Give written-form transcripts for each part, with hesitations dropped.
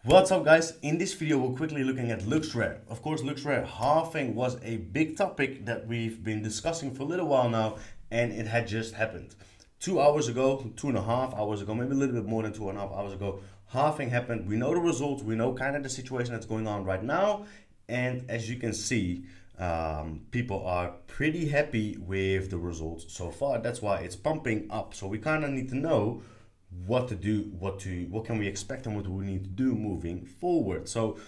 What's up, guys? In this video we're quickly looking at Looksrare. Of course, Looksrare halving was a big topic that we've been discussing for a little while now, and it had just happened 2 hours ago, 2.5 hours ago, maybe a little bit more than 2.5 hours ago. Halving happened. We know the results, we know kind of the situation that's going on right now, and as you can see, people are pretty happy with the results so far. That's why it's pumping up. So we kind of need to know what to do, what can we expect, and what do we need to do moving forward. So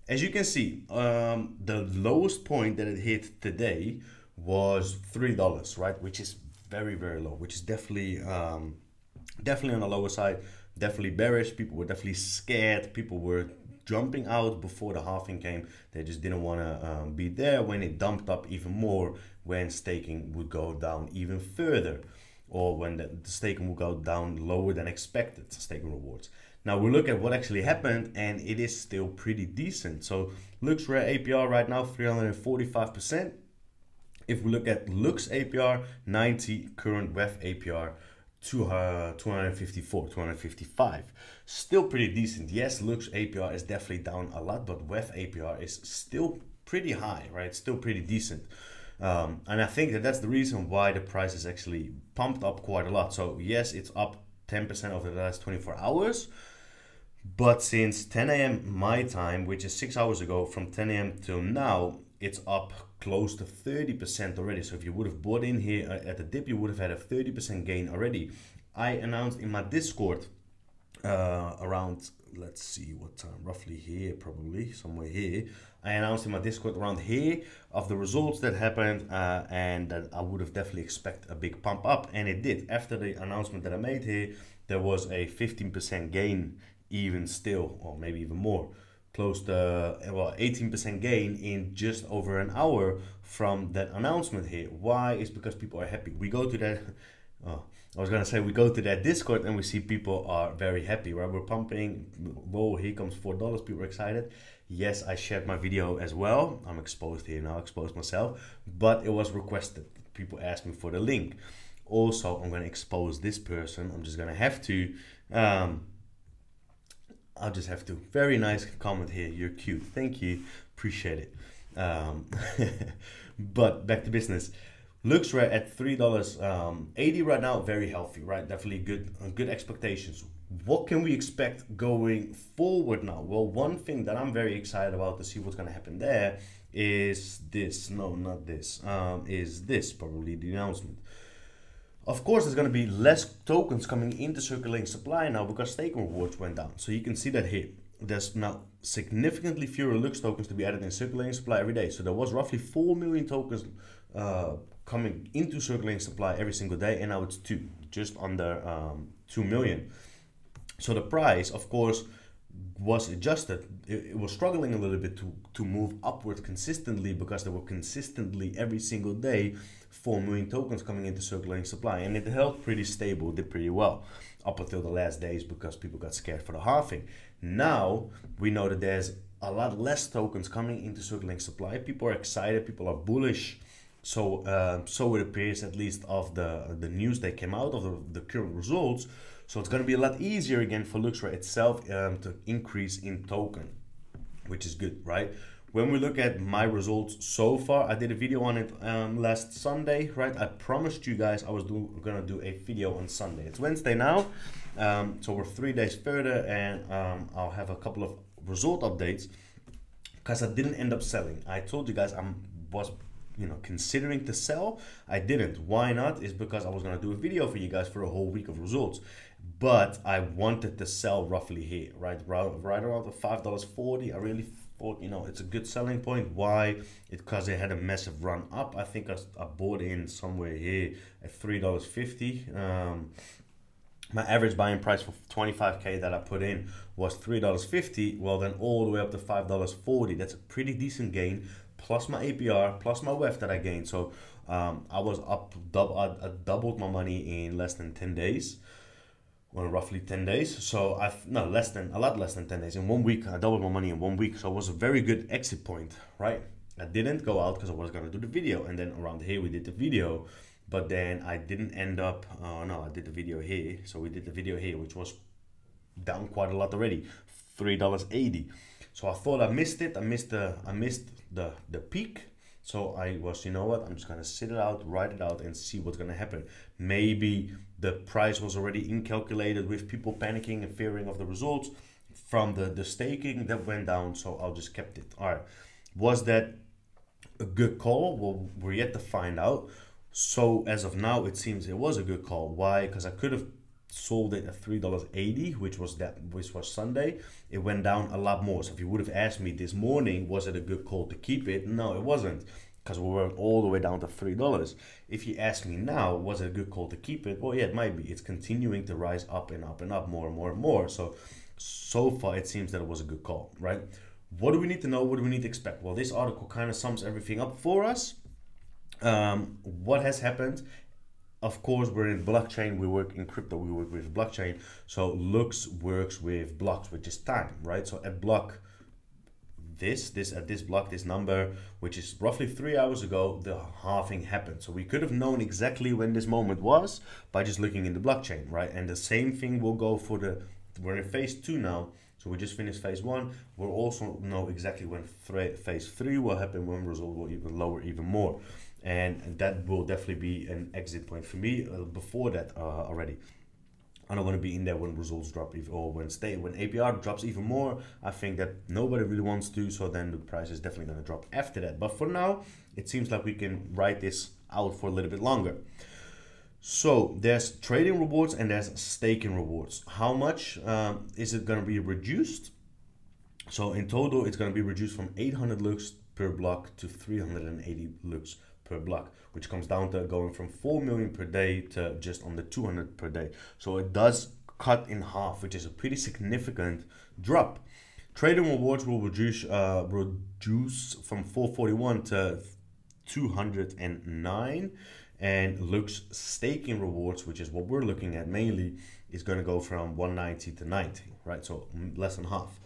as you can see, the lowest point that it hit today was $3, right, which is very low, which is definitely definitely on the lower side, definitely bearish. People were definitely scared. People were jumping out before the halving came. They just didn't want to be there when it dumped up even more, when staking would go down even further, or when the staking will go down lower than expected, staking rewards. Now we look at what actually happened, and it is still pretty decent. So Looksrare APR right now 345%. If we look at Looks APR 90, current weft APR 254, 255. Still pretty decent. Yes, Looks APR is definitely down a lot, but weft APR is still pretty high, right? Still pretty decent. And I think that that's the reason why the price is actually pumped up quite a lot. So yes, it's up 10% over the last 24 hours. But since 10 a.m. my time, which is 6 hours ago, from 10 a.m. till now, it's up close to 30% already. So if you would have bought in here at the dip, you would have had a 30% gain already. I announced in my Discord around, let's see what time, roughly here, probably somewhere here. I announced in my Discord around here of the results that happened, and that I would have definitely expect a big pump up, and it did. After the announcement that I made here, there was a 15% gain, even still, or maybe even more, close to, well, 18% gain in just over an hour from that announcement here. Why? Is because people are happy. We go to that, I was gonna say, we go to that Discord and we see people are very happy, right? We're pumping. Whoa, here comes $4. People are excited. Yes, I shared my video as well. I'm exposed here now, exposed myself, but it was requested. People asked me for the link. Also, I'm gonna expose this person. I'm just gonna have to. I'll just have to. Very nice comment here. You're cute. Thank you. Appreciate it. But back to business. Looksrare at $3.80 right now, very healthy, right? Definitely good expectations. What can we expect going forward now? Well, one thing that I'm very excited about to see what's going to happen there is this. No, not this. Is this probably the announcement? Of course, there's going to be less tokens coming into circulating supply now because staking rewards went down. So you can see that here. There's now significantly fewer Looks tokens to be added in circulating supply every day. So there was roughly 4 million tokens coming into circulating supply every single day, and now it's just under 2 million. So the price, of course, was adjusted. It was struggling a little bit to move upward consistently, because there were consistently every single day 4 million tokens coming into circulating supply, and it held pretty stable, did pretty well up until the last days because people got scared for the halving. Now we know that there's a lot less tokens coming into circulating supply. People are excited, people are bullish. So so it appears, at least of the news that came out of the current results. So it's going to be a lot easier again for Looksrare itself to increase in token, which is good, right? When we look at my results so far, I did a video on it last Sunday, right? I promised you guys I was going to do a video on Sunday. It's Wednesday now, so we're 3 days further, and I'll have a couple of result updates because I didn't end up selling. I told you guys I was considering to sell. I didn't. Why not? Is because I was going to do a video for you guys for a whole week of results, but I wanted to sell roughly here, right around the $5.40. I really thought, it's a good selling point. Why? It's because they had a massive run up. I think I bought in somewhere here at $3.50. My average buying price for 25K that I put in was $3.50. Well, then all the way up to $5.40. That's a pretty decent gain, plus my APR, plus my weft that I gained. So I was up, I doubled my money in less than 10 days. Well, roughly 10 days. So a lot less than 10 days. In 1 week, I doubled my money in 1 week. So it was a very good exit point, right? I didn't go out because I was going to do the video. And then around here, we did the video. But then I didn't end up, no, I did the video here. So we did the video here, which was down quite a lot already. $3.80. So I thought I missed it. I missed the peak. So I was, you know what, I'm just gonna sit it out, write it out, and see what's gonna happen. Maybe the price was already incalculated with people panicking and fearing of the results from the staking that went down. So I'll just kept it. All right, was that a good call? Well, we're yet to find out. So as of now, it seems it was a good call. Why? Because I could have sold it at $3.80, which was Sunday. It went down a lot more. So if you would have asked me this morning, was it a good call to keep it? No, it wasn't, because we were all the way down to $3. If you ask me now, was it a good call to keep it? Well, yeah, it might be. It's continuing to rise up and up and up, more and more and more. So far, it seems that it was a good call, right? What do we need to know? What do we need to expect? Well, this article kind of sums everything up for us. What has happened? Of course, we're in blockchain, we work in crypto, we work with blockchain. So Looks works with blocks, which is time, right? So at block, this number, which is roughly 3 hours ago, the halving happened. So we could have known exactly when this moment was by just looking in the blockchain, right? And the same thing will go for we're in phase 2 now. So we just finished phase 1. We'll also know exactly when phase 3 will happen, when result will even lower even more. And that will definitely be an exit point for me before that already. I don't want to be in there when results drop or when APR drops even more. I think that nobody really wants to, so then the price is definitely going to drop after that. But for now, it seems like we can ride this out for a little bit longer. So there's trading rewards and there's staking rewards. How much is it going to be reduced? So in total, it's going to be reduced from 800 looks per block to 380 looks per block, which comes down to going from 4 million per day to just under 200 per day. So it does cut in half, which is a pretty significant drop. Trading rewards will reduce from 441 to 209, and Looks staking rewards, which is what we're looking at mainly, is going to go from 190 to 90, right? So less than half.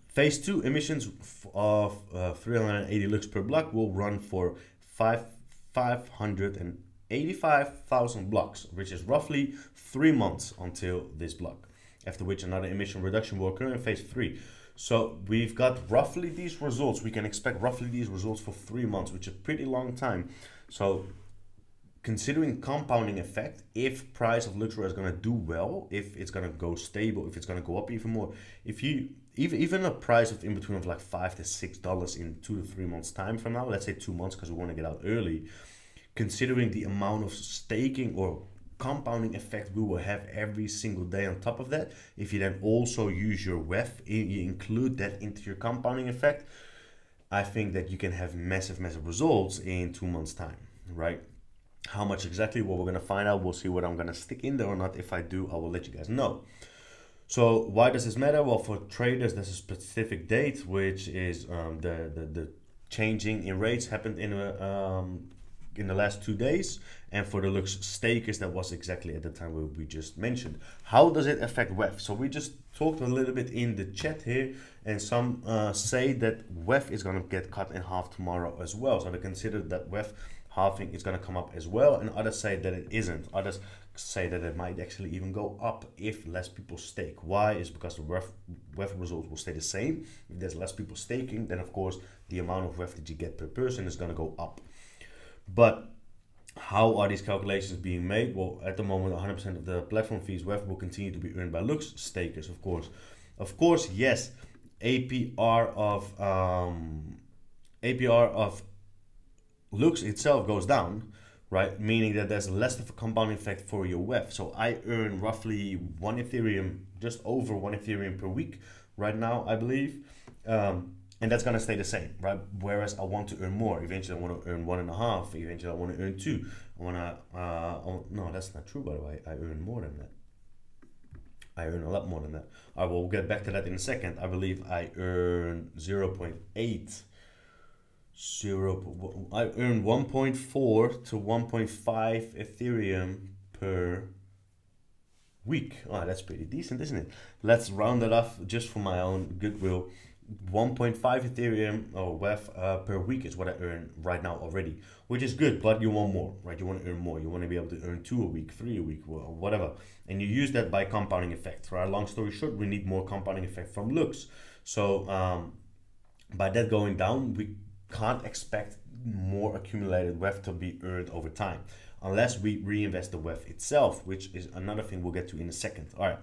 Phase 2 emissions of 380 looks per block will run for 585,000 blocks, which is roughly 3 months until this block, after which another emission reduction will occur in phase 3. So we've got roughly these results. We can expect roughly these results for 3 months, which is a pretty long time. So considering compounding effect, if price of Looksrare is going to do well, if it's going to go stable, if it's going to go up even more, if you even a price of in between of like $5 to $6 in 2 to 3 months time from now, let's say 2 months because we want to get out early, considering the amount of staking or compounding effect we will have every single day on top of that, if you then also use your weft, you include that into your compounding effect, I think that you can have massive results in 2 months time, right? How much exactly? Well, we're going to find out. We'll see what I'm going to stick in there or not. If I do, I will let you guys know. So why does this matter? Well, for traders, there's a specific date, which is the changing in rates happened in the last 2 days. And for the Looks stakers, that was exactly at the time we just mentioned. How does it affect weft? So we just talked a little bit in the chat here, and some say that weft is going to get cut in half tomorrow as well. So they consider that weft halving is going to come up as well, and others say that it isn't. Others say that it might actually even go up if less people stake. Why? Is because the weft results will stay the same. If there's less people staking, then of course the amount of weft that you get per person is going to go up. But how are these calculations being made? Well, at the moment, 100% of the platform fees weft will continue to be earned by Looks stakers, of course. Of course, yes, APR of Looks itself goes down, right? Meaning that there's less of a compounding effect for your weft. So I earn roughly 1 Ethereum, just over 1 Ethereum per week right now, I believe. And that's going to stay the same, right? Whereas I want to earn more. Eventually, I want to earn 1.5. Eventually, I want to earn 2. I want to, no, that's not true, by the way. I earn more than that. I earn a lot more than that. I will get back to that in a second. I believe I earn 0.8. I earn 1.4 to 1.5 Ethereum per week. Oh, that's pretty decent, isn't it? Let's round it off just for my own goodwill. 1.5 Ethereum or weft per week is what I earn right now already, which is good, but you want more, right? You want to earn more. You want to be able to earn 2 a week, 3 a week, or whatever. And you use that by compounding effect, right? Long story short, we need more compounding effect from Looks. So by that going down, we can't expect more accumulated weft to be earned over time unless we reinvest the weft itself, which is another thing we'll get to in a second. All right.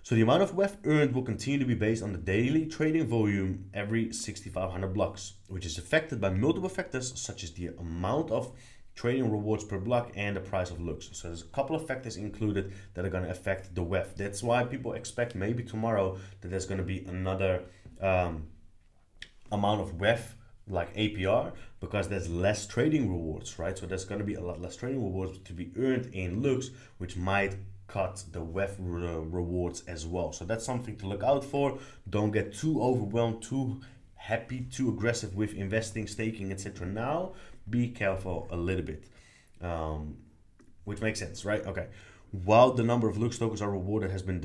So the amount of weft earned will continue to be based on the daily trading volume every 6,500 blocks, which is affected by multiple factors such as the amount of trading rewards per block and the price of Looks. So there's a couple of factors included that are going to affect the weft. That's why people expect maybe tomorrow that there's going to be another amount of weft like APR, because there's less trading rewards, right? So there's going to be a lot less trading rewards to be earned in Looks, which might cut the weft rewards as well. So that's something to look out for. Don't get too overwhelmed, too happy, too aggressive with investing, staking, etc. Now be careful a little bit, which makes sense, right? Okay. While the number of Looks tokens are rewarded has been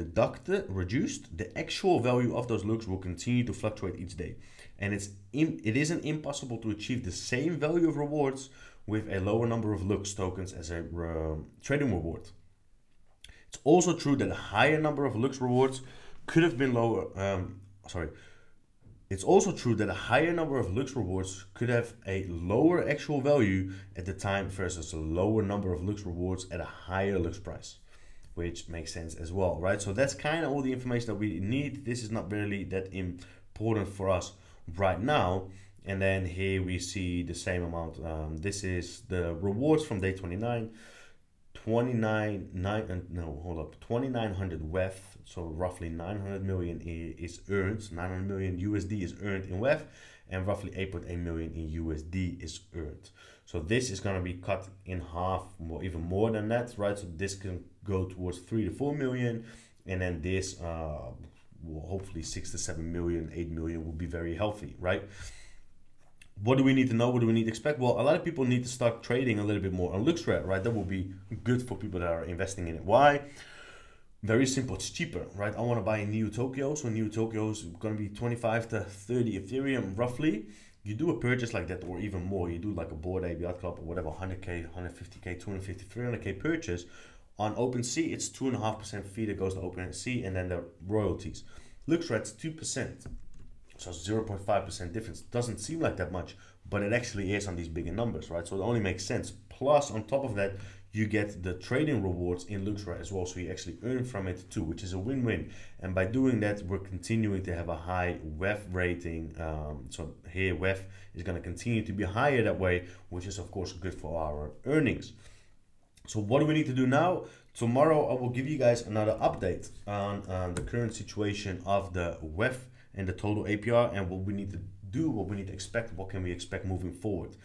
reduced, the actual value of those Looks will continue to fluctuate each day. And it isn't impossible to achieve the same value of rewards with a lower number of Looks tokens as a trading reward. It's also true that a higher number of Looks rewards could have been lower. It's also true that a higher number of Looks rewards could have a lower actual value at the time versus a lower number of Looks rewards at a higher Looks price, which makes sense as well, right? So that's kind of all the information that we need. This is not really that important for us right now. And then here we see the same amount. This is the rewards from day 29. 2,900 weft, so roughly 900 million is earned. 900 million USD is earned in weft, and roughly 8.8 million in USD is earned. So this is going to be cut in half, or even more than that, right? So this can go towards 3 to 4 million, and then this will hopefully 6 to 7 million, 8 million will be very healthy, right? What do we need to know? What do we need to expect? Well, a lot of people need to start trading a little bit more on Looksrare, right? That will be good for people that are investing in it. Why? Very simple. It's cheaper, right? I want to buy a Neo Tokyo. So Neo Tokyo is going to be 25 to 30 Ethereum roughly. You do a purchase like that or even more. You do like a Bored Ape Yacht Club or whatever, 100K, 150K, 250, 300K purchase. On OpenSea, it's 2.5% fee that goes to OpenSea and then the royalties. Looksrare, it's 2%. So 0.5% difference. Doesn't seem like that much, but it actually is on these bigger numbers, right? So it only makes sense. Plus, on top of that, you get the trading rewards in Looksrare as well. So you actually earn from it too, which is a win-win. And by doing that, we're continuing to have a high weft rating. So here, weft is going to continue to be higher that way, which is, of course, good for our earnings. So what do we need to do now? Tomorrow, I will give you guys another update on the current situation of the weft and the total APR and what we need to do, what we need to expect, what can we expect moving forward.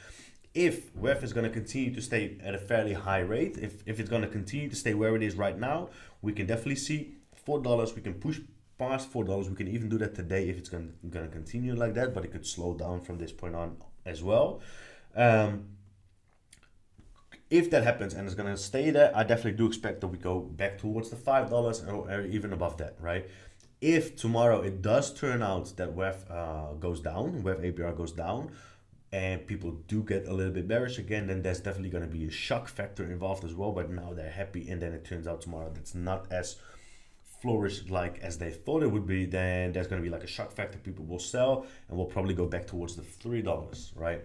If weft is going to continue to stay at a fairly high rate, if it's going to continue to stay where it is right now, we can definitely see $4. We can push past $4. We can even do that today if it's going to continue like that, but it could slow down from this point on as well. If that happens and it's going to stay there, I definitely do expect that we go back towards the $5 or even above that, right? If tomorrow it does turn out that weft goes down, weft APR goes down, and people do get a little bit bearish again, then there's definitely going to be a shock factor involved as well. But now they're happy, and then it turns out tomorrow that's not as flourished like as they thought it would be. Then there's going to be like a shock factor. People will sell, and we'll probably go back towards the $3, right?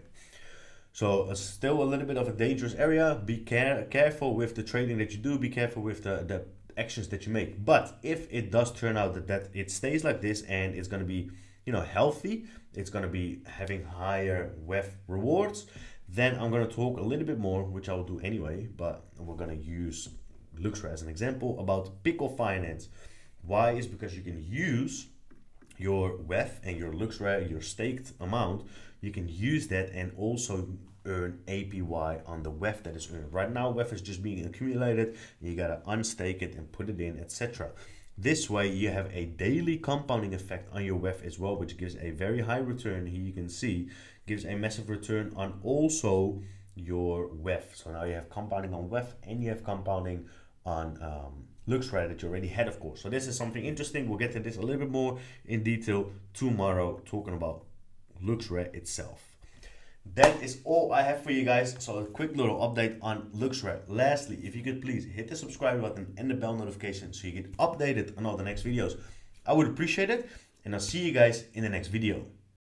So still a little bit of a dangerous area. Be careful with the trading that you do. Be careful with the actions that you make. But if it does turn out that it stays like this and it's going to be, healthy, it's going to be having higher weft rewards, then I'm going to talk a little bit more, which I will do anyway, but we're going to use Looksrare as an example about Pickle Finance. Why? Is because you can use your weft and your Looksrare, your staked amount, you can use that and also earn APY on the weft that is earned. Right now, weft is just being accumulated. You gotta unstake it and put it in, etc. This way, you have a daily compounding effect on your weft as well, which gives a very high return. Here you can see, gives a massive return on also your weft. So now you have compounding on weft and you have compounding on Looksrare that you already had, of course. So this is something interesting. We'll get to this a little bit more in detail tomorrow, talking about Looksrare itself. That is all I have for you guys. So a quick little update on Looksrare. Lastly, if you could please hit the subscribe button and the bell notification so you get updated on all the next videos, I would appreciate it. And I'll see you guys in the next video.